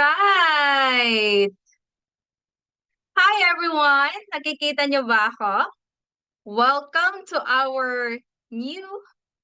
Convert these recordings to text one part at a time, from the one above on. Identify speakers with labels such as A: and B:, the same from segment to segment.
A: Alright! Hi everyone! Nakikita niyo ba ako? Welcome to our new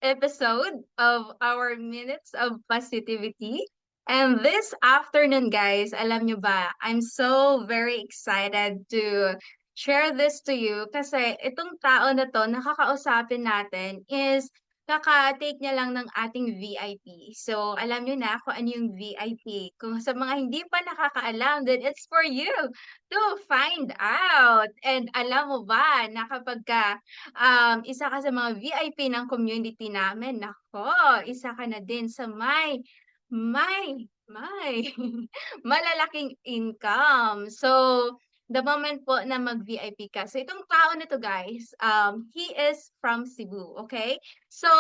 A: episode of our Minutes of Positivity. And this afternoon, guys, alam niyo ba, I'm so very excited to share this to you kasi itong tao na to nakakausapin natin is kaka-take niya lang ng ating VIP. So, alam niyo na kung ano yung VIP. Kung sa mga hindi pa nakakaalam, then it's for you to find out. And alam mo ba na kapagka isa ka sa mga VIP ng community namin, naku, isa ka na din sa may malalaking income. So, the moment po na mag-VIP ka. So, itong tao na 'to guys, he is from Cebu, okay? So,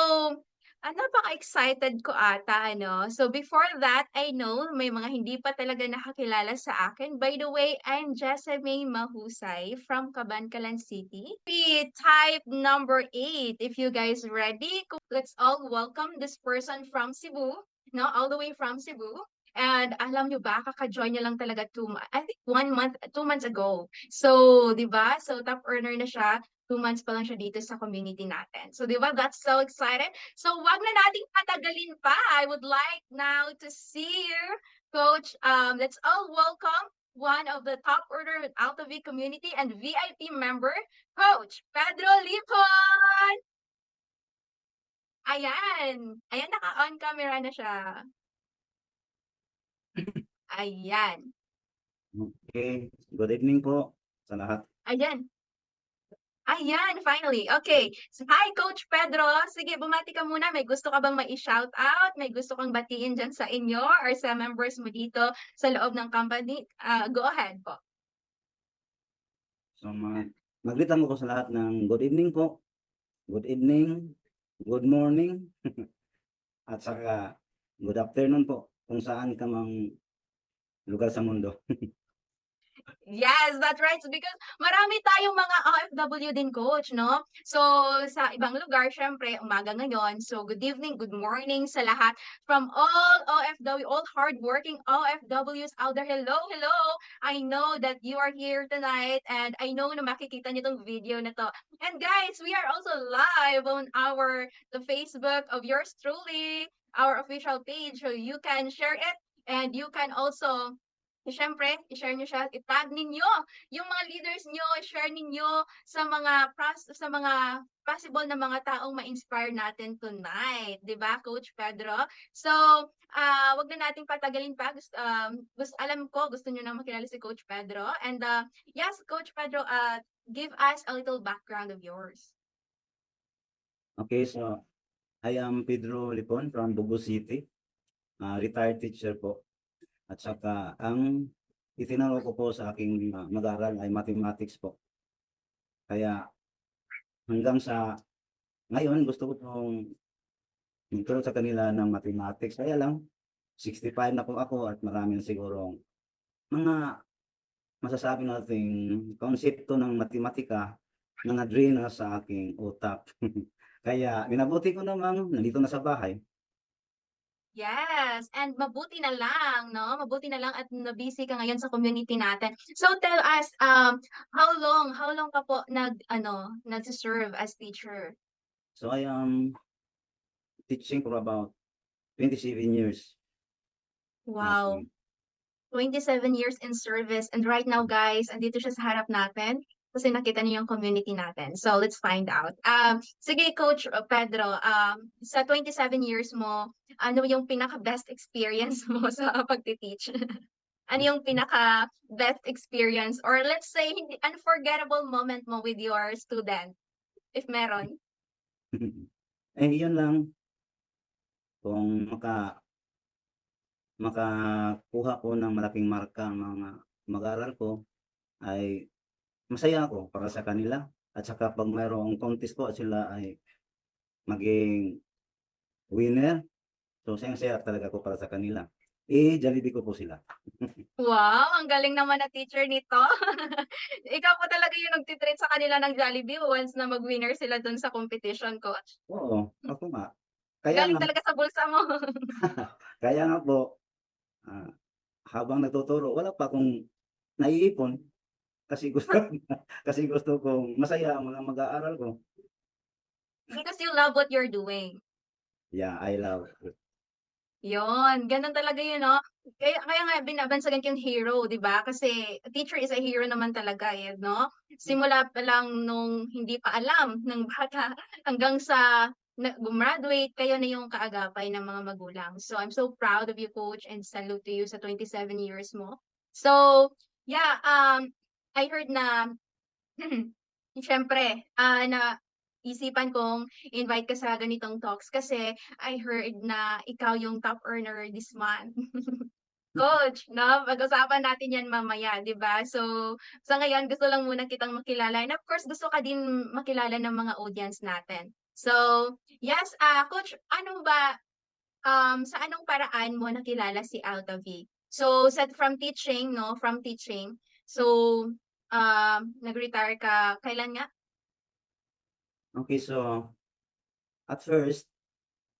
A: napaka-excited ko ata ano. So, before that, I know may mga hindi pa talaga nakakilala sa akin. By the way, I'm Jessamine Mahusay from Cabancalan City. Type number 8. If you guys ready, let's all welcome this person from Cebu, no, all the way from Cebu. And alam nyo ba, kaka-join niya lang talaga I think 1 month, 2 months ago. So, di ba? So, top earner na siya. 2 months pa lang siya dito sa community natin. So, di ba? That's so excited. So, wag na nating patagalin pa. I would like now to see you, Coach. Let's all welcome one of the top earner with Altavi community and VIP member, Coach Pedro Lipon! Ayan. Ayan, naka-on camera na siya. Ayan.
B: Okay, good evening po sa lahat.
A: Ayan. Ayan, finally. Okay. So, hi, Coach Pedro. Sige, bumati ka muna. May gusto ka bang mai-shout out? May gusto kang batiin dyan sa inyo or sa members mo dito sa loob ng company? Go ahead po.
B: So, mag-greetan ko sa lahat ng good evening po, good evening, good morning, at saka good afternoon po kung saan ka mang lugar sa mundo.
A: Yes, that's right. So, because marami tayong mga OFW din, Coach, no? So, sa ibang lugar, syempre, umaga ngayon. So, good evening, good morning sa lahat from all OFW, all hardworking OFWs out there. Hello, hello! I know that you are here tonight and I know na makikita niyo tong video na to. And guys, we are also live on the Facebook of yours truly, our official page. So, you can share it and you can also siyempre, i-share niyo siya, i-tag ninyo yung mga leaders niyo, i-share ninyo sa mga possible na mga taong ma-inspire natin tonight, 'di ba, Coach Pedro? So, wag na nating patagalin pa. Alam ko gusto niyo na makilala si Coach Pedro. And yes, Coach Pedro, give us a little background of yours.
B: Okay, so I am Pedro Lipon from Bugo City, retired teacher po. At saka ang itinuro ko po sa aking mag-aral ay mathematics po. Kaya hanggang sa ngayon gusto ko pong magturo sa kanila ng mathematics. Kaya lang 65 na po ako at marami na siguro mga masasabi nating konsepto ng matematika na na-drain na sa aking utak. Kaya minabuti ko namang nandito na sa bahay.
A: Yes, and mabuti na lang, no? Mabuti na lang at na-busy ka ngayon sa community natin. So tell us, how long ka po nag-serve as teacher?
B: So I am teaching for about 27 years.
A: Wow, 27 years in service. And right now, guys, andito siya sa harap natin kasi nakita niyo yung community natin. So let's find out. Sige, Coach Pedro, sa 27 years mo, ano yung pinaka-best experience mo sa pagti-teach? Ano yung pinaka-best experience or let's say unforgettable moment mo with your student, if meron?
B: Eh, yun lang. Kung makakuha ko ng malaking marka ang mga mag-aaral ko, ay masaya ako para sa kanila. At saka pag mayroong contest po at sila ay maging winner, so sayang-saya talaga ako para sa kanila. Jollibee ko po sila.
A: Wow, ang galing naman na teacher nito. Ikaw po talaga yung nagti-treat sa kanila ng Jollibee once na mag-winner sila dun sa competition, Coach.
B: Oo, ako nga. Kaya
A: Galing
B: nga
A: talaga sa bulsa mo.
B: kaya nga po, ah, habang nagtuturo wala pa akong naiipon kasi gusto kasi gusto kong masaya ang mga mag-aaral ko.
A: Because you love what you're doing.
B: Yeah, I love it.
A: Yun, gano'n talaga yun 'no? Kaya nga binabansagan ko yung hero, 'di ba? Kasi teacher is a hero naman talaga, eh, 'no? Simula pa lang nung hindi pa alam ng bata hanggang sa gumraduate, kayo na yung kaagapay ng mga magulang. So, I'm so proud of you, coach, and salute to you sa 27 years mo. So, yeah, I heard na siyempre, naisipan kong invite ka sa ganitong talks kasi I heard na ikaw yung top earner this month. Coach, 'no, pag-usapan natin 'yan mamaya, 'di ba? So, sa ngayon gusto lang muna kitang makilala and of course gusto ka din makilala ng mga audience natin. So, yes, coach, ano ba, sa anong paraan mo nakilala si Altavi? So, from teaching 'no, from teaching, so, nag-retire ka kailan nga?
B: Okay, so at first,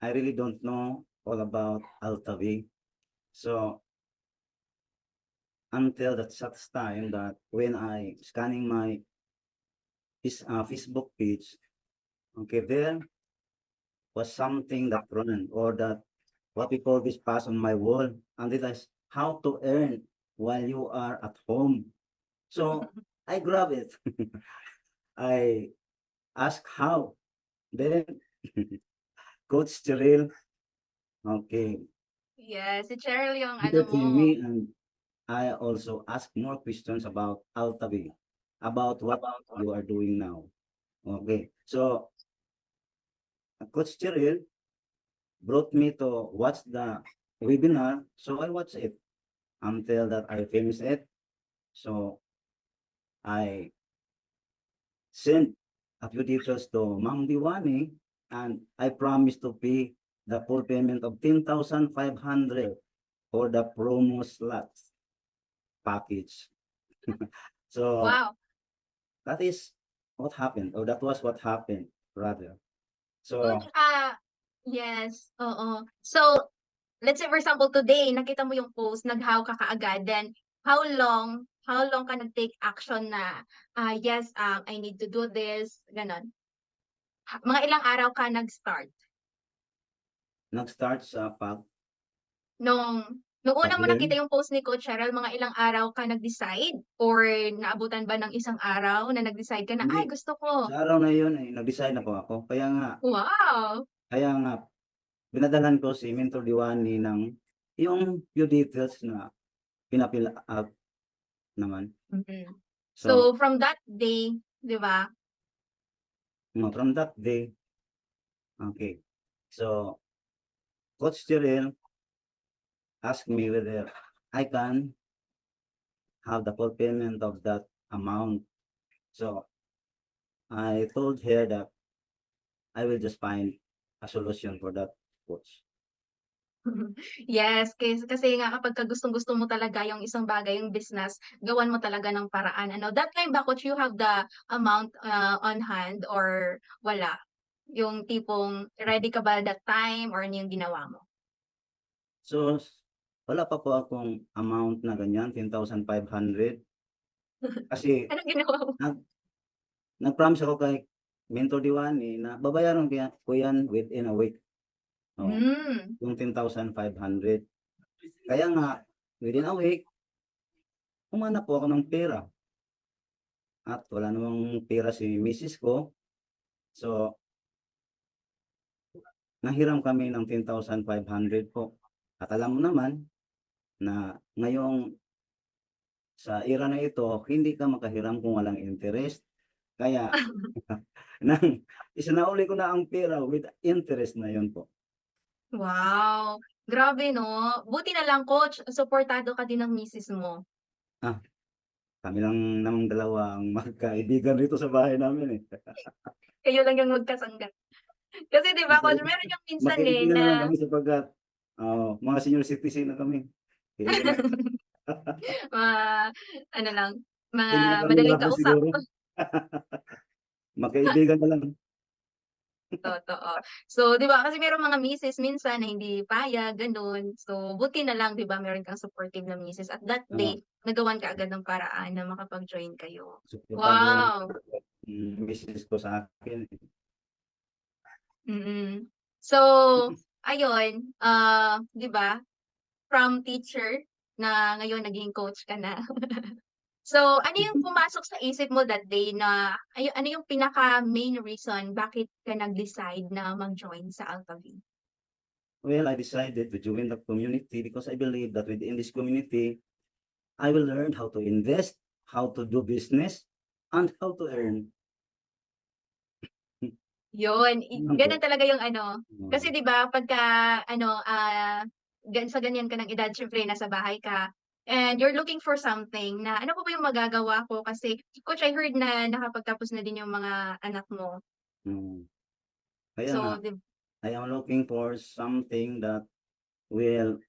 B: I really don't know all about Altavi. So until that such time that when I scanning my Facebook page, okay, there was something that run or that what we call this pass on my wall, and it is how to earn while you are at home. So I grab it. I ask how. Then Coach Cyril, okay,
A: Yes, si Cheryl yung ano mo.
B: entertain me, and I also ask more questions about Altavi, about what you are doing now. Okay, so Coach Cyril brought me to watch the webinar, so I watched it until that I finished it. So I sent a few details to Ma'am Diwani, and I promised to pay the full payment of 10,500 for the promo slots package. So
A: Wow.
B: that is what happened, or that was what happened, rather.
A: Coach,
B: So
A: yes, oo. So, let's say for example today nakita mo yung post, naghaw ka kaagad, then how long ka nag-take action na, yes, I need to do this, gano'n? Mga ilang araw ka nag-start?
B: nag-start sa
A: Nung nung una mo nakita
B: pag-learn.
A: yung post ni Coach Cheryl, mga ilang araw ka nag-decide or naabutan ba ng isang araw na nag-decide ka na,
B: Hindi,
A: "Ay gusto ko."
B: sa araw na yun, eh, nag-decide na po ako.
A: Wow!
B: Kaya nga, pinadalhan ko si Mentor Diwani ng yung few details na pina-fill up naman.
A: Mm.
B: So,
A: So, from that day, 'di ba?
B: from that day, okay. So, Coach Cyril asked me whether I can have the full payment of that amount. So, I told her that I will just find a solution for that, Coach.
A: Yes, kasi nga kapagka gustong-gusto mo talaga yung isang bagay, yung business, gawan mo talaga ng paraan ano. That time ba coach you have the amount, on hand or wala? Yung tipong ready ka ba that time or ano yung ginawa mo?
B: So, wala pa po akong amount na ganyan, 10,500. Kasi
A: Anong ginawa mo?
B: nag nag-promise ako kay Mentor Diwani na babayaran ko yan within a week. Oo,
A: Hmm.
B: yung 10,500. Kaya nga, within a week, humanap po ako ng pera at wala namang pera si misis ko. So, nahiram kami ng 10,500 po. At alam mo naman na ngayong sa era na ito, hindi ka makahiram kung walang interest. Kaya nang isinauli ko na ang pera with interest na yun po.
A: Wow, grabe 'no? Buti na lang coach, suportado ka din ng misis mo.
B: Ah, kami lang namang dalawa ang magkaibigan rito sa bahay namin, eh.
A: Kayo lang yung magkasangga. Kasi 'di ba coach,
B: Magkai
A: meron yung minsan, eh,
B: magkaibigan
A: na
B: na lang kami sapagkat, mga senior citizen na kami. Hindi na
A: mga ano lang, mga
B: hindi na kami
A: madaling
B: mahal
A: kausap.
B: siguro. Magkaibigan na lang.
A: Totoo. So, 'di ba kasi merong mga misis minsan na hindi payag, gano'n. So, buti na lang 'di ba meron kang supportive na misis at that
B: Oo,
A: day nagawan ka agad ng paraan na makapag-join kayo.
B: suportado rin
A: Wow!
B: misis ko sa akin.
A: Mm. So, ayun, 'di ba, from teacher na ngayon naging coach ka na. So, ano yung pumasok sa isip mo that day na ano yung pinaka main reason bakit ka nag-decide na mag-join sa Alphaville?
B: Well, I decided to join the community because I believe that within this community, I will learn how to invest, how to do business, and how to earn.
A: Yun,
B: Yun po.
A: gano'n talaga yung ano, kasi
B: Oo.
A: 'di ba pagka ano, sa ganyan ka ng edad siyempre nasa bahay ka and you're looking for something na ano pa ba yung magagawa ko kasi coach I heard na nakapagtapos na din yung mga anak mo.
B: Mm. Kaya nga,
A: So,
B: I am looking for something that will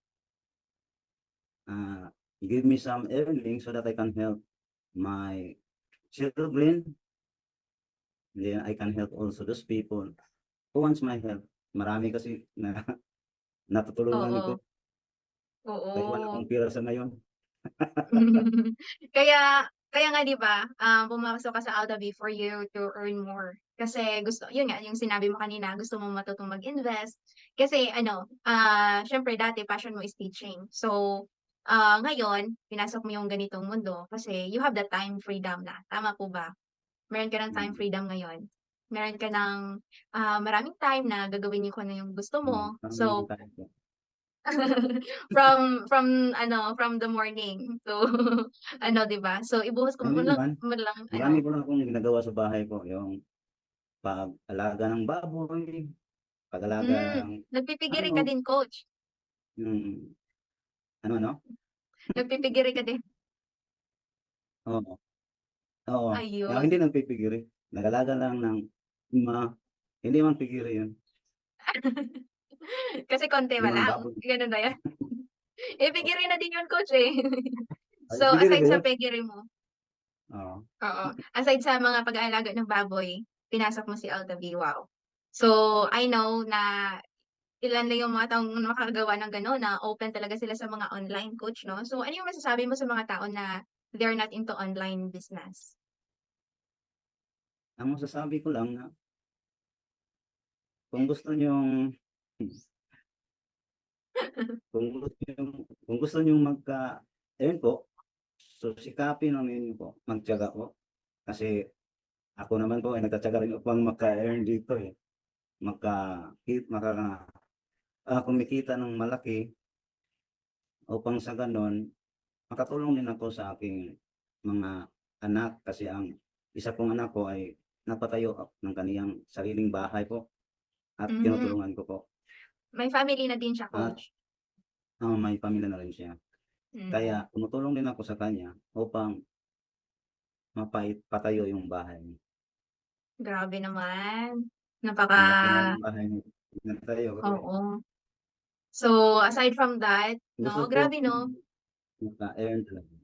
B: uh, give me some earnings so that I can help my children. Then I can help also those people who wants my help. Marami kasi na natutulungan
A: oo,
B: ko. Kaya wala
A: oo.
B: akong pera sa ngayon.
A: Kaya nga 'di ba, pumasok ka sa Altabee for you to earn more. Kasi gusto yun nga, yung sinabi mo kanina gusto mo matutong mag-invest. Kasi ano, siyempre dati passion mo is teaching. So, ngayon pinasok mo yung ganitong mundo kasi you have the time freedom na, tama po ba? Meron ka ng time
B: Mm.
A: freedom ngayon. Meron ka ng, maraming time na gagawin yung kung ano yung gusto mo.
B: Parang
A: So,
B: tayo po.
A: from the morning to ano 'di ba? So ibuhos ko
B: Ayun naman,
A: mo lang
B: marami
A: ano
B: ko na akong ginagawa sa bahay ko, yung pag-alaga ng baboy, pag-alaga ng
A: nagpipigiri ka
B: ano,
A: din coach,
B: yung ano?
A: nagpipigiri ka din?
B: Oo, oo. Pero
A: Ayun.
B: hindi nagpipigiri, nag-alaga lang ng 5, hindi man pigiri yun,
A: Kasi konti pa
B: 5
A: lang,
B: baboy.
A: gano'n ba 'yun? Eh, pigiri na din 'yun coach, eh.
B: Ay,
A: So
B: pigiri
A: aside
B: ba
A: sa
B: yun?
A: pigiri mo
B: Oo.
A: oo, aside sa mga pag-aalaga ng baboy, pinasok mo si Altavi, wow. So I know na ilan lang yung mga taong makakagawa ng gano'n na open talaga sila sa mga online coach 'no. So ano yung masasabi mo sa mga tao na they're not into online business?
B: Ang masasabi ko lang na kung gusto niyong kung gusto niyong magka-earn po, so sikapin lang ninyo po, magtiyaga po. Kasi ako naman po ay nagtitiyaga rin upang maka-earn dito, eh, kumikita ng malaki upang sa gano'n makatulong din ako sa aking mga anak. Kasi ang isa kong anak ko ay napatayo ng kaniyang sariling bahay po at
A: Hmm,
B: tinutulungan ko po
A: may family na din siya
B: at,
A: coach?
B: may pamilya na rin siya. Kaya
A: Mm,
B: tumutulong din ako sa kanya upang patayo yung bahay niya.
A: grabe naman. Napaka
B: Ang laki nga ng bahay niya, pinatayo ko, eh.
A: oo. So aside from that
B: Gusto
A: 'no,
B: ko
A: grabe 'no?
B: maka-earn talaga.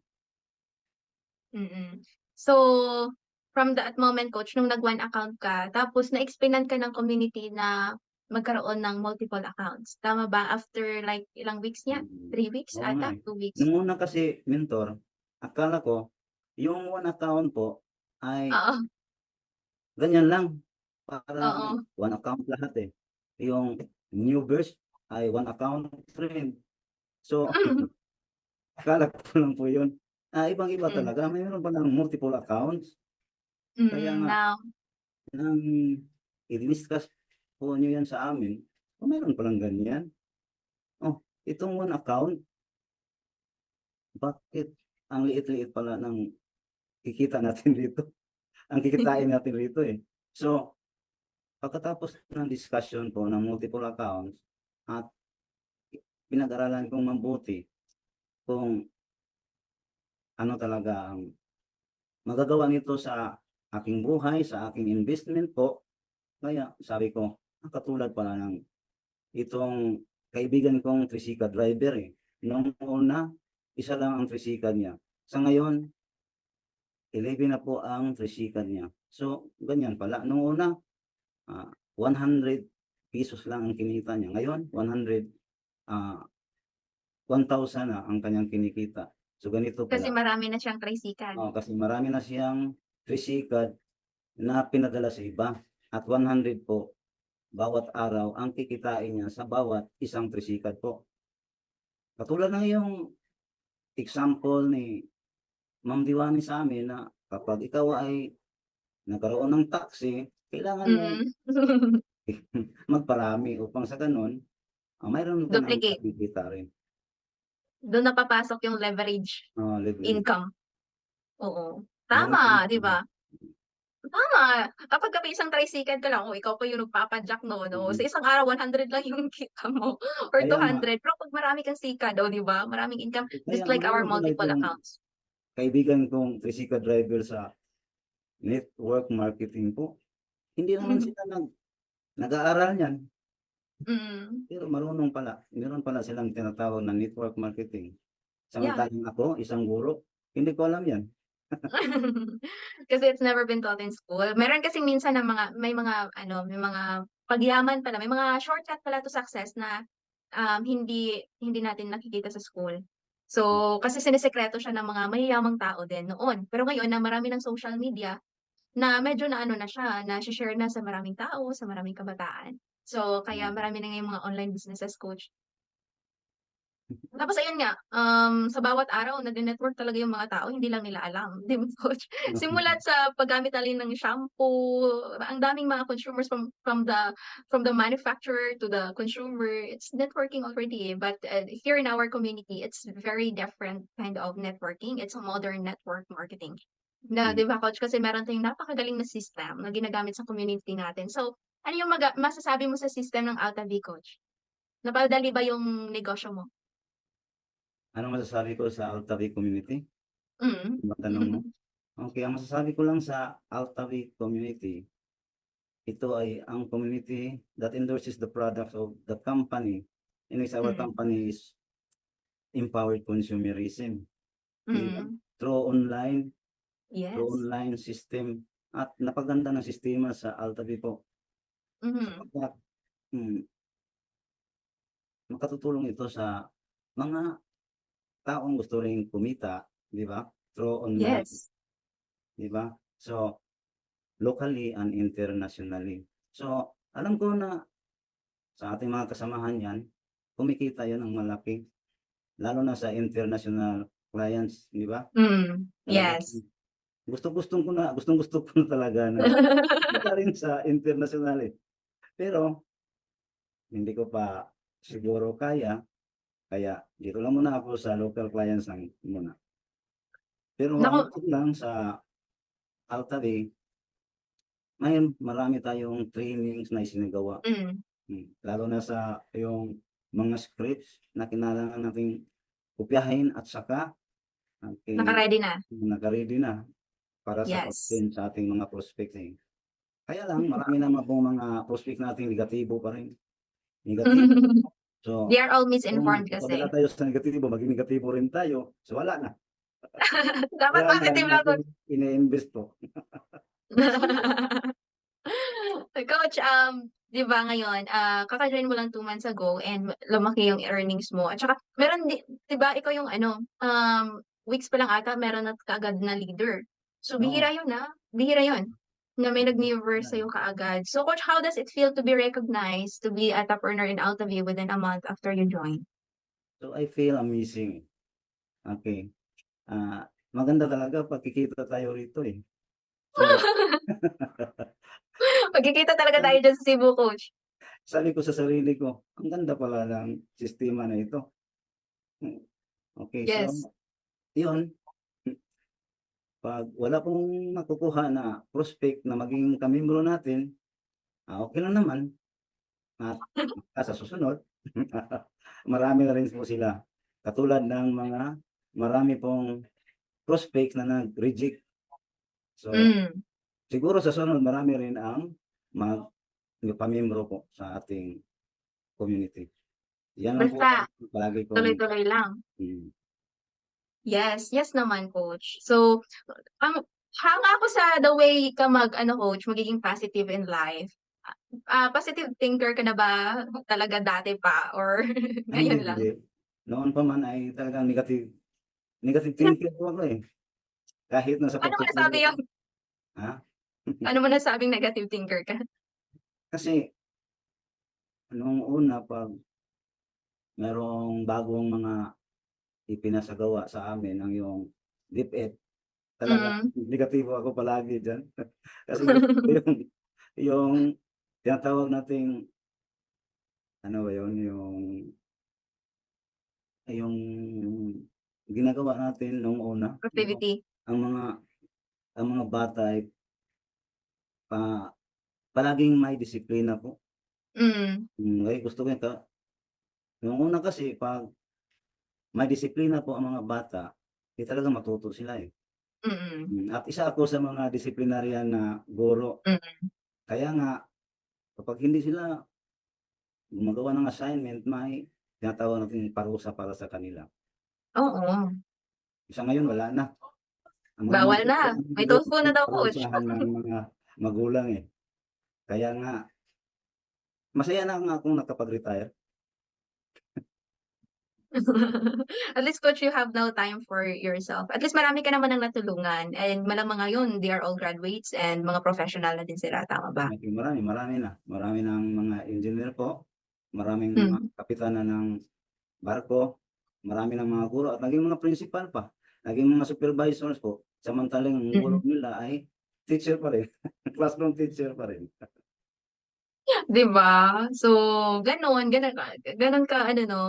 A: Mm. So, from that moment coach nung nag-one account ka tapos na-explanan ka ng community na magkaroon ng multiple accounts, tama ba? After like ilang weeks niya?
B: Mm.
A: 3 weeks
B: Oo nga,
A: ata,
B: eh.
A: 2 weeks?
B: Nung una kasi mentor, akala ko yung one account po ay
A: Oo,
B: ganyan lang, parang
A: oo.
B: one account lahat, eh. Yung new burst ay one account rin. So, akala ko lang po yun. Ibang-iba
A: Mm,
B: talaga, mayroon palang multiple accounts. Kaya nga
A: now
B: nang i-discuss po niyo yan sa amin, mayroon palang ganyan. Oh, itong one account, bakit ang liit-liit pala ng kikita natin dito, ang kikitain natin rito, eh. So, pagkatapos ng discussion po ng multiple accounts at pinag-aralan kong mabuti kung ano talaga ang magagawa nito sa aking buhay, sa aking investment po, kaya sabi ko, katulad pala ng itong kaibigan kong tricycle driver, eh. Noong una, isa lang ang tricycle niya. Sa ngayon, 11 na po ang tricycle niya. So, ganyan pala. Nung una, 100 pesos lang ang kinita niya. Ngayon, 1,000 na ang kanyang kinikita. So ganito
A: Kasi
B: pala.
A: marami na siyang tricycle.
B: Kasi marami na siyang tricycad na pinadala sa iba. At 100 po, bawat araw ang kikitain niya sa bawat isang tricycad po. Katulad ng yung example ni Ma'am Diwani sa amin na kapag ikaw ay nagkaroon ng taxi, kailangan mo
A: Mm.
B: magparami upang sa ganun, mayroon ka ng
A: Duplicate.
B: kinikita rin.
A: Doon na papasok yung leverage
B: Leverage.
A: income. Oo.
B: Meron din
A: Tama, 'di ba? Tama. Kapagka may isang tricycle ka lang, ikaw pa yung nagpapa-jack no, sa isang araw 100 lang yung kita mo or
B: Kaya nga
A: 200. Pero 'pag marami kang sikad, 'di ba, maraming income,
B: kaya
A: just like our
B: mayroon pala
A: multiple
B: itong
A: accounts.
B: kaibigan kong tricycle driver sa network marketing po. Hindi naman sila nag-aaral niyan,
A: Mm.
B: pero marunong pala. Meron pala silang tinatawag na network marketing.
A: Yeah.
B: Samantalang ako, isang guro, hindi ko alam yan.
A: Kasi it's never been taught in school. Meron kasing minsan na may mga ano, may mga pagyaman pala, may mga shortcut pala to success na hindi natin nakikita sa school. So, kasi sinisekreto siya ng mga mayayamang tao din noon. Pero ngayon na marami ng social media, na medyo na ano na siya, nashi-share na sa maraming tao, sa maraming kabataan. So, kaya marami na ngayong mga online businesses, coach. Tapos ayun nga, sa bawat araw nagne-network talaga yung mga tao, hindi lang nila alam, 'di ba, coach? Simulat sa paggamit natin ng shampoo, ang daming mga consumers from the manufacturer to the consumer, it's networking already, eh. But, here in our community, it's very different kind of networking, it's a modern network marketing. Na
B: Hmm.
A: 'di ba, coach, kasi meron tayong napakagaling na system na ginagamit sa community natin. So, ano yung masasabi mo sa system ng Altav, coach? Napadali ba yung negosyo mo?
B: Anong masasabi ko sa Altavi community?
A: Mm.
B: Yung tanong mo? Okay, ang masasabi ko lang sa Altavi community, ito ay ang community that endorses the products of the company. In which our
A: Mm,
B: company is empowered consumerism. Di ba?
A: mm.
B: Through online, through
A: Yes.
B: online system at napaganda ng sistema sa Altavi po
A: Mhm.
B: sapagkat hmm, makatutulong ito sa mga taong gusto ring kumita, di ba? Through online,
A: Yes.
B: di ba? So, locally and internationally. So, alam ko na sa ating mga kasamahan yan, kumikita yan ng malaki, lalo na sa international clients, di ba?
A: Mm,
B: Talagang
A: yes.
B: gustong-gusto ko na talaga na kumita rin sa international eh. Pero hindi ko pa siguro kaya, kaya dito lang muna ako sa local clients lang muna. Pero ang
A: Naku,
B: gusto ko lang sa Altabi, marami tayong trainings na isinagawa.
A: mm,
B: Lalo na sa yung mga scripts na kailangan nating kopyahin at saka
A: naka-ready na.
B: naka-ready na para sa
A: Yes.
B: pag-send sa ating mga prospecting. Kaya lang marami naman pong mga prospect nating negatibo pa rin. Negatibo.
A: They
B: So,
A: are all
B: kung
A: misinformed
B: papadala
A: kasi.
B: tayo sa negatibo, maging negatibo rin tayo. So, wala na.
A: Dapat
B: Kaya yan
A: positive lang,
B: natin
A: coach.
B: ine-invest po.
A: Coach, 'di ba ngayon, kaka-join mo lang 2 months ago and lumaki yung earnings mo at saka meron 'di ba ikaw yung ano, weeks pa lang ata meron na kaagad na leader. So
B: Oo.
A: bihira yun, na may nag-new-hire sa'yo kaagad. So coach, how does it feel to be recognized, to be a top earner in Altaview within a month after you join?
B: So, I feel amazing. Okay. Maganda talaga pagkikita tayo rito eh. So,
A: Magkikita talaga tayo
B: sabi,
A: diyan sa Cebu, coach.
B: sabi ko sa sarili ko, ang ganda pala ng sistema na ito. Hmm, Okay, so,
A: Yes.
B: yun. Pag wala pong makukuha na prospect na maging kamembro natin, okay lang naman. At sa susunod, marami na rin po sila. Katulad ng mga marami pong prospects na nag-reject. So,
A: Hmm,
B: siguro sa sunod marami rin ang pamiyembro po sa ating community. Yan lang po
A: basta
B: palagi kong
A: tuloy-tuloy lang.
B: hmm,
A: Yes, yes naman, coach. So, ang hanga ako sa the way ka mag-ano, coach, magiging positive in life. Positive thinker ka na ba talaga dati pa or
B: Ay hindi,
A: ngayon lang?
B: hindi. Noon pa man ay talagang negative negative thinker po ako, eh. Kahit nasa
A: Paano mo
B: pagtuturo
A: nasabi
B: ko
A: yun?
B: ha?
A: Paano mo nasabing negative thinker ka?
B: Kasi nung una 'pag merong bagong mga ipinasagawa sa amin ang yung DepEd, talagang
A: Mm.
B: negatibo ako palagi diyan. Kasi gusto ko yung tinatawag nating ano ba yun, yung ginagawa natin nung una, yung
A: Productivity.
B: ang mga ang mga bata ay pa palaging may disiplina po.
A: Mm.
B: Ay gusto ko yun nung una kasi 'pag may disiplina po ang mga bata, eh, talagang matuto sila, eh.
A: Mm.
B: At isa ako sa mga disiplinaryan na guro.
A: Mm.
B: Kaya nga kapag hindi sila gumagawa ng assignment, may tinatawag nating parusa para sa kanila.
A: Oo,
B: Sa ngayon wala na. Ang mga
A: bawal
B: magulang
A: na.
B: ang
A: May
B: hindi
A: tofu na daw, coach.
B: parusahan ng mga magulang, eh. Kaya nga masaya na nga akong nakapag-retire.
A: At least coach, you have now time for yourself. At least marami ka naman ng natulungan and malamang ngayon they are all graduates and mga professional na din sila, tama ba?
B: Marami, marami na. Marami ng mga engineer po, maraming mga
A: Hmm.
B: kapitana ng barko, marami ng mga guro at naging mga principal pa, naging mga supervisors po, samantalang ang guro
A: Mm.
B: nila ay teacher pa rin, classroom teacher pa rin.
A: 'Di ba? So, gano'n ka ano 'no,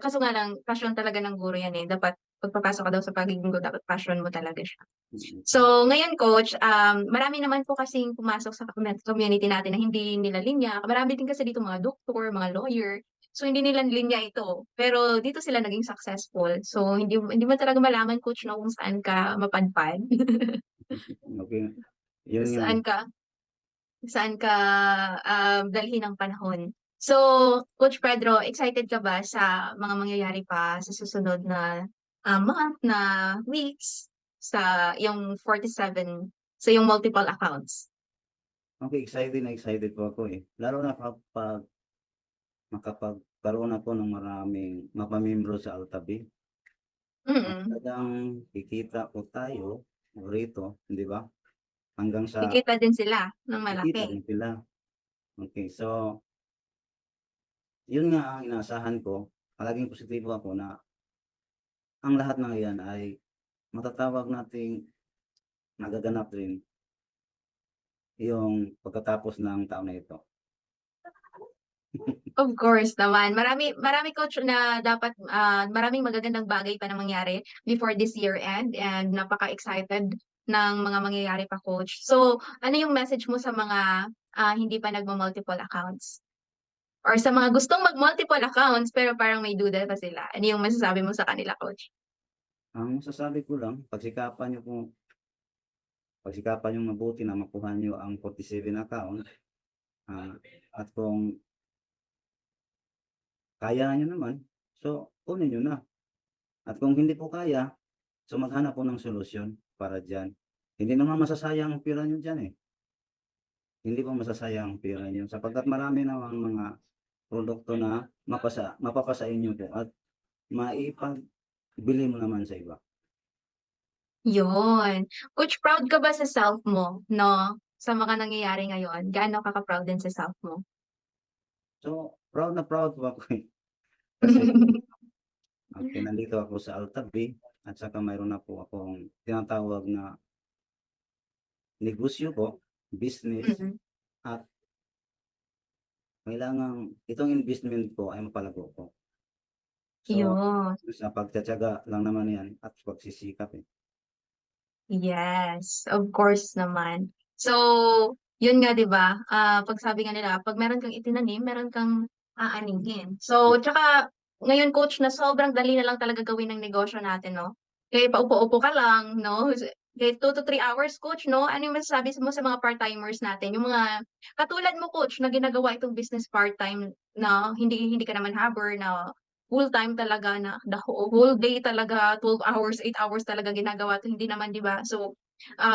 A: kaso nga lang passion talaga ng guro 'yan, eh, dapat pagpapasok ka daw sa pagiging guro dapat passion mo talaga siya.
B: Mm.
A: So, ngayon coach, marami naman po kasing pumasok sa community natin na hindi nila linya, marami din kasi dito mga doktor, mga lawyer, so hindi nila linya ito, pero dito sila naging successful. So, hindi mo talaga malaman coach 'no, kung saan ka mapadpad,
B: Okey, yun nga,
A: saan ka saan ka, dalhin ng panahon. So, Coach Pedro, excited ka ba sa mga mangyayari pa sa susunod na, month, na weeks, sa iyong 47 sa iyong multiple accounts?
B: okey excited na excited po ako, eh, lalo na kapag makapagkaroon ako ng maraming mapamiyembro sa Altabi at
A: Mm,
B: talagang kikita po tayo rito, 'di ba? Hanggang sa
A: kikita din sila ng
B: kikita
A: malaki.
B: din sila. Okey, so yun nga ang inaasahan ko, palaging positibo ako na ang lahat ng iyan ay matatawag nating nagaganap rin yung pagkatapos ng taon na ito.
A: Of course naman. Marami marami coach na dapat, maraming magagandang bagay pa na mangyari before this year end and napaka-excited ng mga mangyayari pa coach. So, ano yung message mo sa mga, hindi pa nagmu-multiple accounts? Or sa mga gustong mag-multiple accounts pero parang may duda pa sila, ano yung masasabi mo sa kanila coach?
B: Ang masasabi ko lang pagsikapan niyong mabuti na makuha niyo ang 47 account, ah, at kung kaya niyo naman, so kunin niyo na. At kung hindi po kaya, so maghanap po ng solusyon para diyan. Hindi naman masasayang ang pera niyo diyan, eh. Hindi po masasayang ang pera niyo sapagkat marami namang mga produkto na mapapasa inyo po at maipagbili mo naman sa iba.
A: Yun. Coach, proud ka ba sa self mo 'no, sa mga nangyayari ngayon? Gaano ka ka-proud din sa self mo?
B: So, proud na proud po ako, eh. Kasi, nandito ako sa Altabi at saka mayroon na po akong tinatawag na negosyo po, business
A: Mm,
B: at kailangang itong investment ko ay mapalago ko. So,
A: yun.
B: sa pagtitiyaga lang naman 'yan at pagsisikap, eh.
A: Yes, of course naman. So, yun nga 'di ba, 'pag sabi nga nila 'pag meron kang itinanim meron kang aanihin. So, tsaka ngayon coach na sobrang dali na lang talaga gawin ng negosyo natin 'no, kahit paupo-upo ka lang 'no, kahit 2 to 3 hours coach 'no, ano yung masasabi mo sa mga part-timers natin, yung mga katulad mo coach na ginagawa itong business part-time na hindi hindi ka naman habber na full-time talaga na the whole day talaga, 12 hours, 8 hours talaga ginagawa 'to, hindi naman 'di ba? So,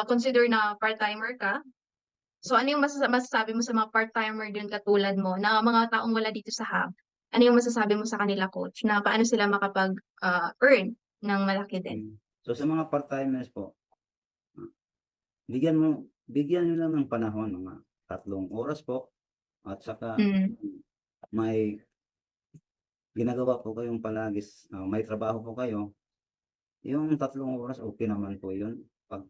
A: consider na part-timer ka So ano yung masasabi mo sa mga part-timer din katulad mo na mga taong wala dito sa hub? Ano yung masasabi mo sa kanila, coach, na paano sila makapag-earn ng malaki din?
B: So sa mga part-timers po, ah, bigyan niyo lang ng panahon, mga 3 oras po, at saka
A: Mm.
B: may ginagawa po kayong palagi, may trabaho po kayo, yung 3 oras okey naman po yun, 'pag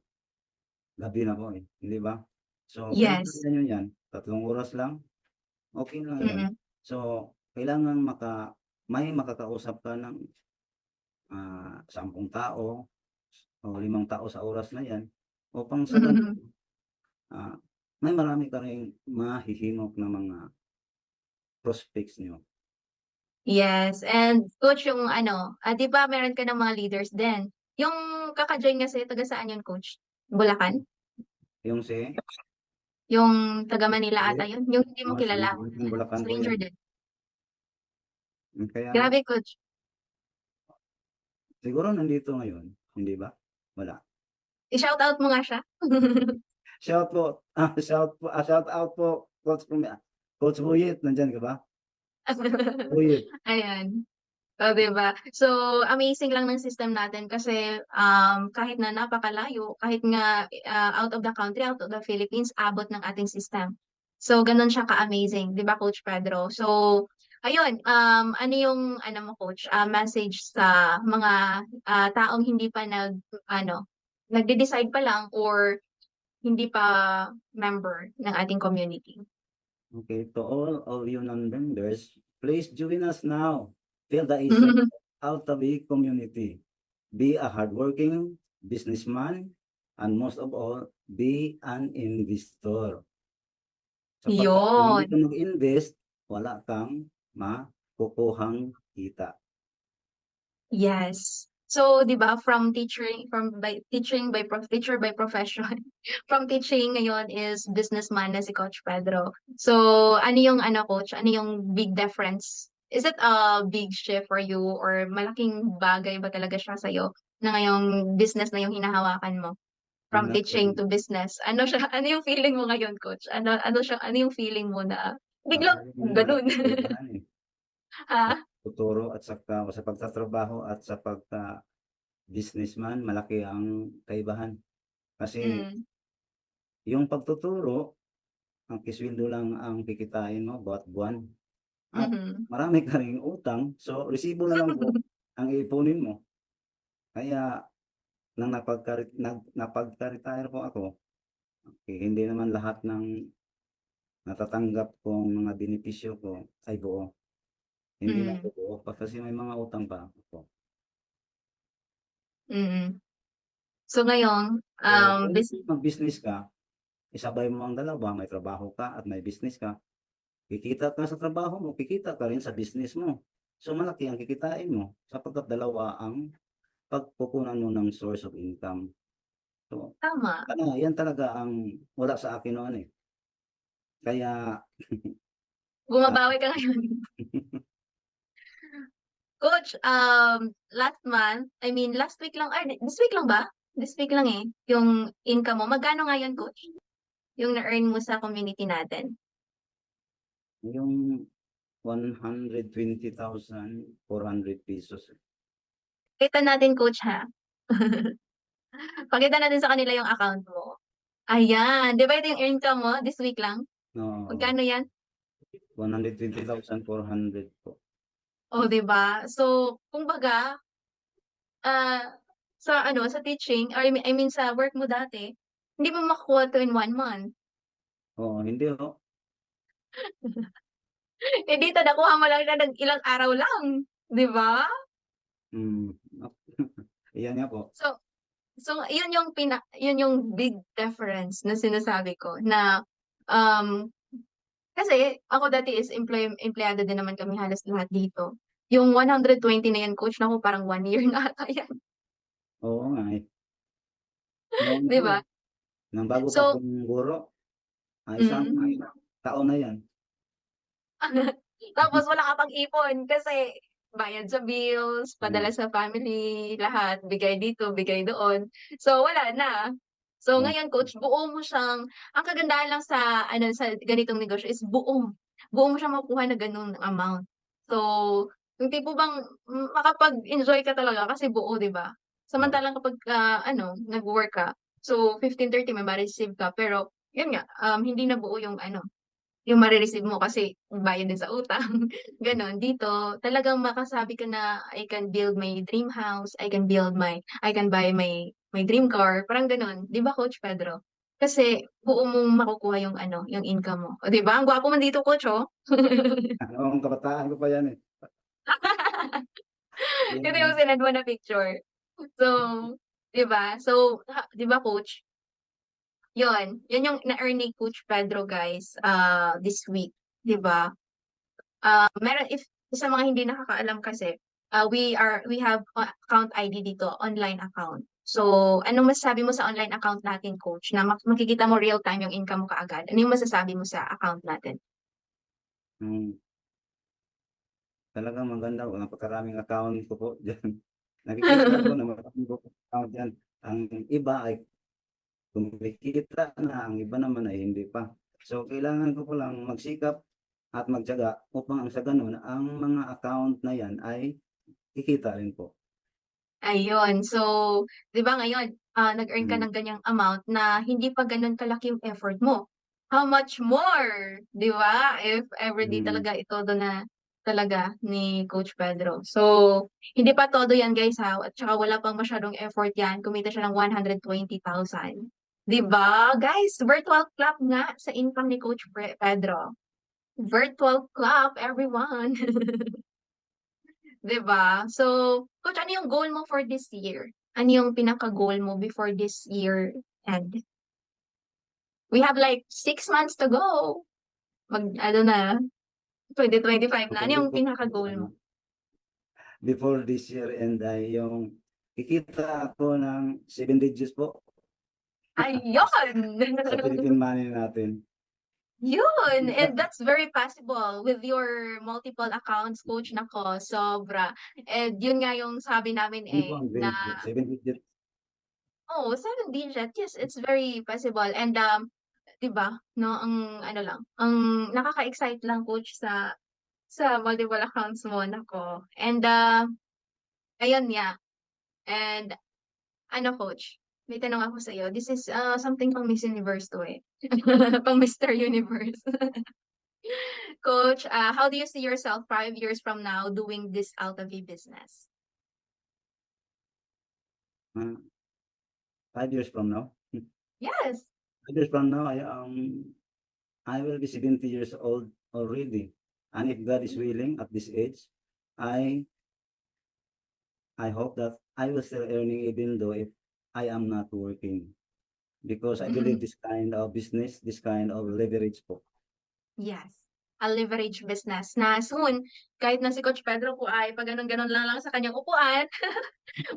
B: gabi na po, hindi ba? So
A: Yes.
B: pinagkailan niyo yan, 3 oras lang, okey lang yun.
A: Mm.
B: So kailangan may makakausap ka ng 10 tao o 5 tao sa oras na yan, upang sa gano'n, ah, may marami ka ring mahihinok na mga prospects niyo.
A: Yes, and coach yung ano, 'di ba meron ka ng mga leaders din? Yung kaka-join niya sa'yo taga saan yun, coach? Bulacan?
B: Yung si
A: Yung taga Manila ata yun? Yung hindi mo
B: si
A: kilala?
B: Bulacan Bulacan po
A: Stranger
B: yan.
A: din.
B: Kaya nga
A: Grabe, coach.
B: siguro nandito ngayon, hindi ba? Wala.
A: I-shoutout mo nga siya.
B: Shout out po Coach Buyit, nandiyan ka ba? Buyit.
A: Ayan. Oh, 'di ba? So, amazing lang ng system natin kasi, kahit na napakalayo, kahit nga, out of the country, out of the Philippines, abot ng ating system. So, gano'n siya ka-amazing, 'di ba, Coach Pedro? So, ayun, ano yung ano mo, Coach, message sa mga, taong hindi pa ano, nagde-decide pa lang or hindi pa member ng ating community?
B: Okay, to all of you non-members, please join us now. Feel the essence out of the community. Be a hardworking businessman, and most of all, be an investor. Sapagkat kung hindi ka
A: Yun.
B: mag-invest, wala kang makukuhang kita.
A: Yes. So, 'di ba, from teaching by teacher by profession, from teaching ngayon is businessman na si Coach Pedro. So, ano yung ano, Coach, ano yung big difference? Is it a big shift for you or malaking bagay ba talaga siya sa'yo na ngayong business na yung hinahawakan mo? From teaching to business. Ano siya, ano yung feeling mo ngayon, Coach? Ano yung feeling mo na biglang
B: Marami ng
A: gano'n?
B: malaking kaibahan, sa
A: Ah,
B: pagtuturo at saka sa pagtatrabaho at sa businessman, malaki ang kaibahan. Kasi
A: hmm,
B: yung pagtuturo, ang kisweldo lang ang kikitain mo bawat buwan, at
A: mhm.
B: marami ka ring utang, so resibo na lang po ang iipunin mo. Kaya nang napagka-retire po ako, hindi naman lahat ng natatanggap kong mga benepisyo ko ay buo. Hindi lang po
A: Mm,
B: buo pa kasi may mga utang pa ako.
A: mm. So ngayon,
B: So, kung mag-business ka, isabay mo ang dalawa, may trabaho ka at may business ka. Kikita ka sa trabaho mo, kikita ka rin sa business mo. So, malaki ang kikitain mo sapagkat dalawa ang pagkukunan mo ng source of income. So,
A: tama,
B: yan talaga ang wala sa akin noon, eh. Kaya, ah,
A: bumabawi ka ngayon. Coach, last week lang ay this week lang ba? This week lang, eh, yung income mo. Magkano nga yun, Coach? Yung na-earn mo sa community natin?
B: yung 120,400 pesos.
A: Pakita natin, Coach, ha? Pakita natin sa kanila yung account mo. Ayan, 'di ba ito yung income mo this week lang?
B: Oo,
A: Magkano yan?
B: 120,400 po.
A: Oh, 'di ba? So, kumbaga, sa ano, sa teaching or I mean sa work mo dati, hindi mo makukuha 'to in 1 month.
B: Oo, hindi ho.
A: Eh, dito nakuha mo lang siya ng ilang araw lang, 'di ba?
B: Hmm, iyan nga po.
A: So yun yung big difference na sinasabi ko na, um, kasi ako dati is empleyado din naman kami halos lahat dito. Yung 120 na yan, Coach, naku parang 1 year na ata yan,
B: Oo nga, eh. Noon
A: 'di
B: po,
A: ba?
B: nang bago pa
A: So,
B: akong guro, isang
A: mm.
B: taon na 'yan.
A: Tapos wala ka pang ipon kasi bayad sa bills, padala
B: Hmm,
A: sa family, lahat, bigay dito, bigay doon. So wala na. So
B: Oh,
A: ngayon coach, buo mo siyang ang kagandahan lang sa ano, sa ganitong negosyo is buo mo siyang makukuha na gano'ng amount. So, yung tipo bang makapag-enjoy ka talaga kasi buo, 'di ba?
B: oh.
A: Samantalang kapagka ano, nagwo-work ka, so 15-30 may ma-receive ka pero yun nga, hindi na buo yung ano, yung mare-receive mo kasi bayad din sa utang, gano'n. Dito talagang makasabi ka na, "I can build my dream house, I can buy my dream car," parang gano'n. 'Di ba Coach Pedro? Kasi buo mong makukuha yung ano, yung income mo. Oh, 'di ba? Ang gwapo mo dito Coach, oh.
B: Noong kabataan ko pa yan, eh.
A: Ito yung
B: Yung
A: sinend mo na picture. So, 'di ba? So, 'di ba Coach, yun yung na-earn ni Coach Pedro guys, this week, 'di ba? Meron if sa mga hindi nakakaalam kasi, we have account ID dito, online account. So, anong masasabi mo sa online account natin coach na makikita mo real time yung income mo kaagad? Ano yung masasabi mo sa account natin?
B: hmm, talagang maganda, napakaraming account ko po diyan. Nakikita ko na maraming po account diyan. Ang iba ay kumikita na, ang iba naman ay hindi pa. So, kailangan ko po lang magsikap at magtiyaga upang sa gano'n ang mga account na yan ay kikita rin po.
A: Ayun. So, 'di ba ngayon, nag-earn ka
B: Hmm,
A: ng ganyang amount na hindi pa gano'n kalaki yung effort mo. How much more, 'di ba, if everyday
B: mm.
A: talaga itodo na talaga ni Coach Pedro. So, hindi pa todo 'yan guys ha, at saka wala pang masyadong effort 'yan, kumita siya ng 120,000. 'Di ba? Guys, virtual clap nga sa income ni Coach Pedro. Virtual clap everyone. 'Di ba? So, coach ano yung goal mo for this year? Ano yung pinaka-goal mo before this year end? We have like 6 months to go. Ano na, 2025 na.
B: Okay,
A: Ano yung
B: before
A: pinaka-goal mo?
B: before this year end ay yung kikita ako ng 7 digits po sa
A: Ayun!
B: Philippine money natin.
A: Yun! And that's very possible with your multiple accounts, coach, nako, sobra. And yun nga yung sabi namin
B: Hindi po
A: eh,
B: ang
A: na
B: 7 digit.
A: oh, 7 digit, yes, it's very possible. And 'di ba, 'no, ang ano lang, ang nakaka-excite lang coach sa multiple accounts mo, naku. And, ayun nga, and ano coach, may tanong ako sa'yo. This is, something pang Miss Universe 'to, eh, pang Mister Universe. Coach, how do you see yourself 5 years from now doing this Altavi business?
B: Ah, 5 years from now?
A: Yes.
B: 5 years from now, I will be 70 years old already. And if God is willing at this age, I I hope that I will still earning even though if I am not working. Because I believe this kind of business, this kind of leverage po.
A: Yes, a leverage business na soon, kahit na si Coach Pedro po ay pa gano'n-gano'n lang sa kanyang upuan,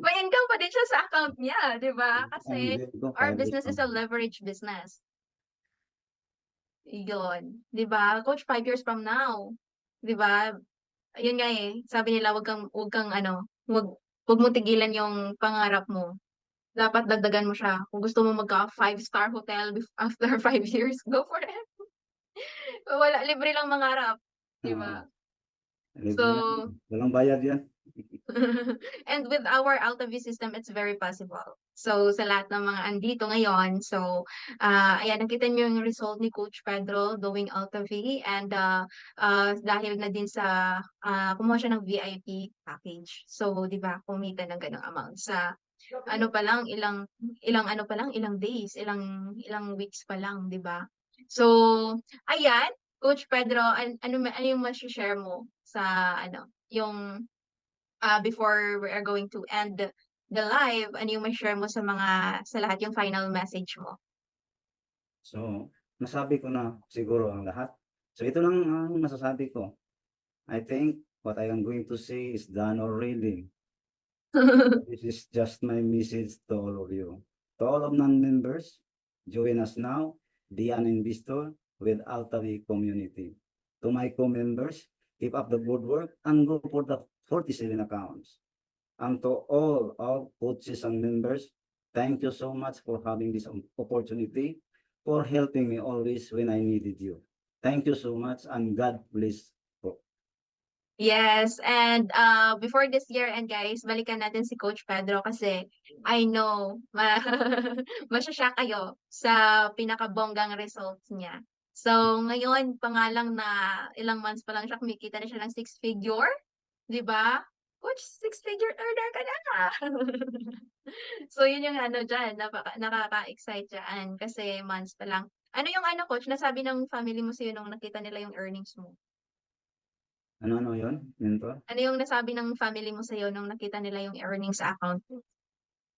A: may income pa din siya sa account niya, 'di ba?
B: Ang
A: Kasi
B: dream ko
A: our
B: 5 years
A: business
B: from
A: is a
B: now.
A: leverage business. Iyon, 'di ba? Coach, 5 years from now, 'di ba? Ayun nga, eh, sabi nila wag kang ano, wag mong tigilan yung pangarap mo. Dapat dagdagan mo siya. Kung gusto mo magka five-star hotel after 5 years, go for it. Wala, libre lang mangarap, 'di
B: Oo,
A: ba?
B: libre yan,
A: So
B: walang bayad yan.
A: and with our AltaV system, it's very possible. So, sa lahat ng mga andito ngayon, so, ayan, nakita niyo yung result ni Coach Pedro doing AltaV and dahil na din sa kumuha siya ng VIP package. So, 'di ba, kumita ng gano'ng amount sa ano pa lang, ilang ano pa lang, ilang days, ilang ilang weeks pa lang, 'di ba? So, ayan, Coach Pedro, ano yung mashi-share mo sa ano, yung before we are going to end the live, ano yung ma-share mo sa lahat yung final message mo?
B: So, nasabi ko na siguro ang lahat. So, ito lang ang masasabi ko. I think what I am going to say is done already. This is just my message to all of you. To all of non-members, join us now, be an investor with Altavi community. To my co-members, keep up the good work and go for the 47 accounts. And to all our coaches and members, Thank you so much for having this opportunity, for helping me always when I needed you. Thank you so much and God bless po.
A: Yes, and before this year and guys, balikan natin si Coach Pedro kasi I know masya-shock kayo sa pinakabonggang results niya. So ngayon pa nga lang na ilang months pa lang siya kumikita na siya ng six figure, 'di ba? Coach, six figure earner ka na. So yun yung ano diyan, nakaka-excite diyan kasi months pa lang. Ano yung ano coach, nasabi ng family mo sa'yo nung nakita nila yung earnings mo?
B: Ano yun, mentor?
A: Ano yung nasabi ng family mo sa'yo nung nakita nila yung earnings sa account mo,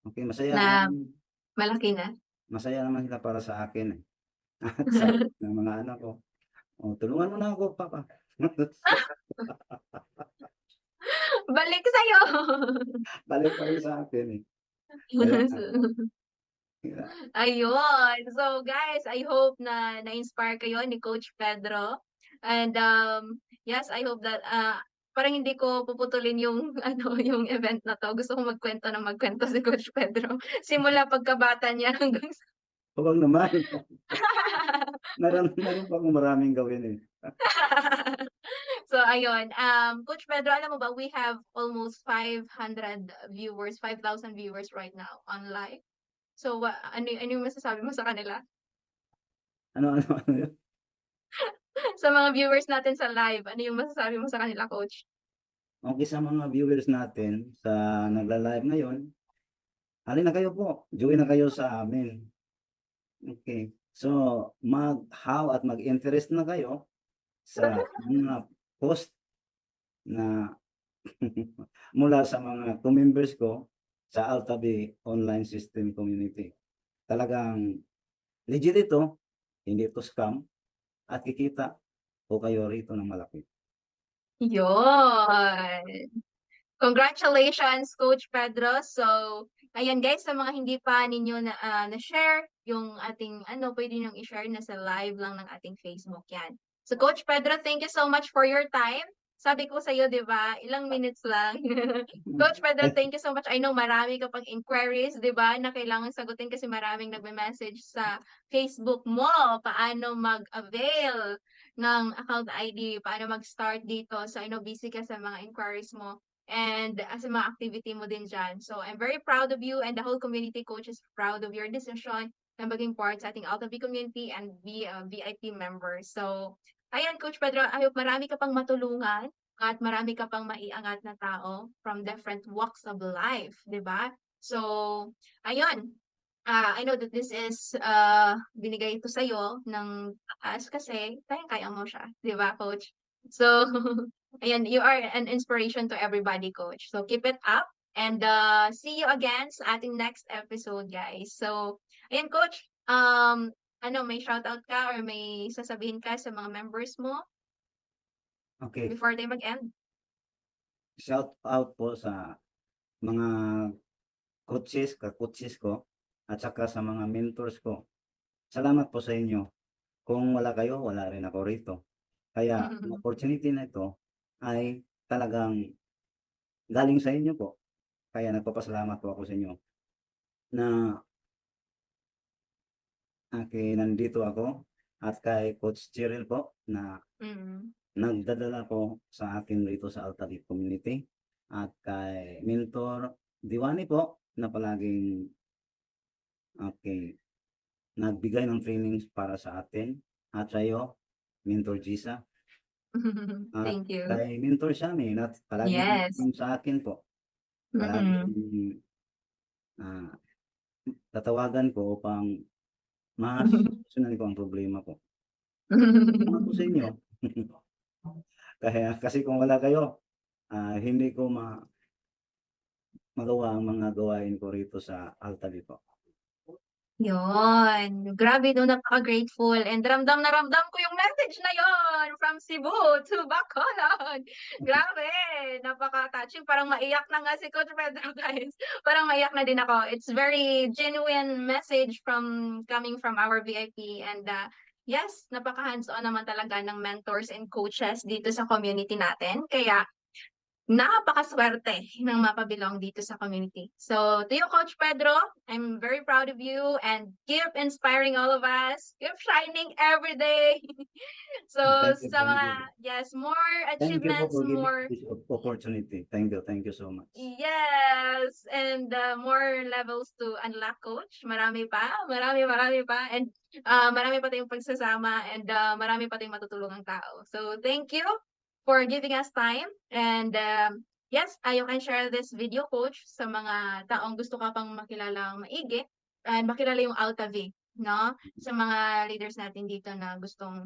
B: Okay, masaya
A: na
B: naman,
A: malaki na?
B: masaya naman sila para sa akin eh. At sa ng mga anak ko. Oh, tulungan mo na ako, Papa.
A: Balik sa'yo.
B: Balik pa rin sa akin eh. Kaya, kaya,
A: Ayun. So guys, I hope na na-inspire kayo ni Coach Pedro. And yes, I hope that parang hindi ko puputulin yung ano, yung event na 'to. Gusto kong magkuwento si Coach Pedro. Simula pagkabata niya hanggang sa
B: huwag naman. Meron pa akong maraming gawin eh.
A: So ayun, Coach Pedro, alam mo ba we have almost 500 viewers, 5,000 viewers right now on live. So ano yung masasabi mo sa kanila?
B: Ano yun?
A: Sa mga viewers natin sa live, ano yung masasabi mo sa kanila, Coach?
B: Okay, sa mga viewers natin sa nagla-live ngayon, halina kayo po, join na kayo sa amin. Okay. So, mag-how at mag-interest na kayo sa mga post na mula sa mga co-members ko sa Altabi Online System Community. Talagang legit ito, hindi ito scam, at kikita po kayo rito ng malaki.
A: Yun. Congratulations, Coach Pedro. So, ayan guys, sa mga hindi pa ninyo na-share yung ating ano, pwede nyo i-share na sa live lang ng ating Facebook yan. So, Coach Pedro, thank you so much for your time. Sabi ko sa'yo, di ba, ilang minutes lang. Coach Pedro, thank you so much. I know marami ka pang inquiries, di ba, na kailangan sagutin kasi maraming nagme-message sa Facebook mo. Paano mag-avail ng account ID, paano mag-start dito. So, I know busy ka sa mga inquiries mo and sa mga activity mo din dyan. So, I'm very proud of you and the whole community coach is proud of your decision na maging part sa ating Alta V community and be a VIP member. So, ayan, Coach Pedro, I hope marami ka pang matulungan at marami ka pang maiangat na tao from different walks of life, di ba? So, ayun. I know that this is binigay ito sa'yo ng taas kasi kayang-kaya mo siya, di ba, Coach? So, ayan, you are an inspiration to everybody, Coach. So, keep it up and see you again sa ating next episode, guys. So, ayan, Coach, ano, may shoutout ka or may sasabihin ka sa mga members mo
B: Okay,
A: before tayo mag-end?
B: shout out po sa mga ka-coaches ko, at saka sa mga mentors ko. Salamat po sa inyo. Kung wala kayo, wala rin ako rito. Kaya ang opportunity na ito ay talagang galing sa inyo po. Kaya nagpapasalamat po ako sa inyo na nandito ako at kay Coach Cheryl po na
A: Mm.
B: nagdadala po sa akin rito sa Altavi Community at kay Mentor Diwani po na palaging nagbigay ng trainings para sa atin at sa iyo, Mentor Gisa, at
A: Thank you.
B: kay Mentor Shami na palaging
A: Yes.
B: sa akin po.
A: Mm.
B: Palaging ah, tatawagan ko upang masolusyonan ko ang problema ko. Salamat po sa inyo. Kaya kasi kung wala kayo, hindi ko magawa ang mga gawain ko rito sa Altabi po.
A: Yun. Grabe no, napaka-grateful and ramdam na ramdam ko yung message na yon from Cebu to Bacolod. Grabe, napaka-touching. Parang maiyak na nga si Coach Pedro, guys. Parang maiyak na din ako. It's very genuine message coming from our VIP and yes, napaka hands-on naman talaga ng mentors and coaches dito sa community natin. Kaya napakaswerte ng mapabilong dito sa community. So, to you, Coach Pedro, I'm very proud of you and keep inspiring all of us. Keep shining every day. So,
B: Thank you,
A: sa
B: thank
A: mga,
B: you.
A: yes, more
B: Thank you po
A: achievements,
B: for giving
A: more,
B: this opportunity. Thank you so much.
A: yes, and more levels to unlock, Coach. Marami pa, marami pa. And marami pa tayong pagsasama and marami pa tayong matutulungang tao. So, thank you for giving us time. And yes, you can share this video, Coach, sa mga taong gusto ka pang makilalang maigi and makilala yung Altavi, no? Sa mga leaders natin dito na gustong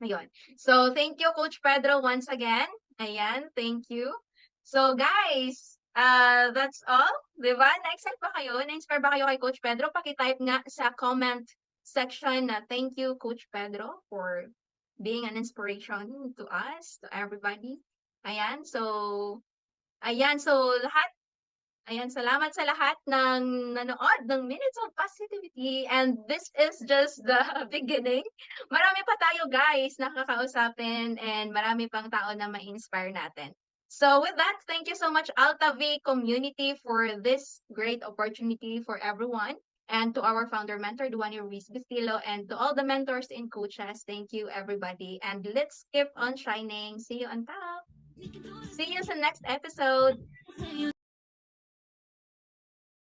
A: ayun. So, thank you, Coach Pedro, once again. Ayan, thank you. So, guys, that's all. Di ba? Na-excite ba kayo? Na-inspire ba kayo kay Coach Pedro? Paki-type nga sa comment section na thank you, Coach Pedro, for being an inspiration to us, to everybody. Ayan, so, lahat ayan, salamat sa lahat ng nanood ng Minutes of Positivity and this is just the beginning. Marami pa tayo guys na kakausapin and marami pang tao na ma-inspire natin. So with that, thank you so much Alta V community for this great opportunity for everyone. And to our founder mentor, Duani Ruiz Bustilo, and to all the mentors and coaches, thank you everybody. And let's keep on shining. See you on top. See you sa next episode.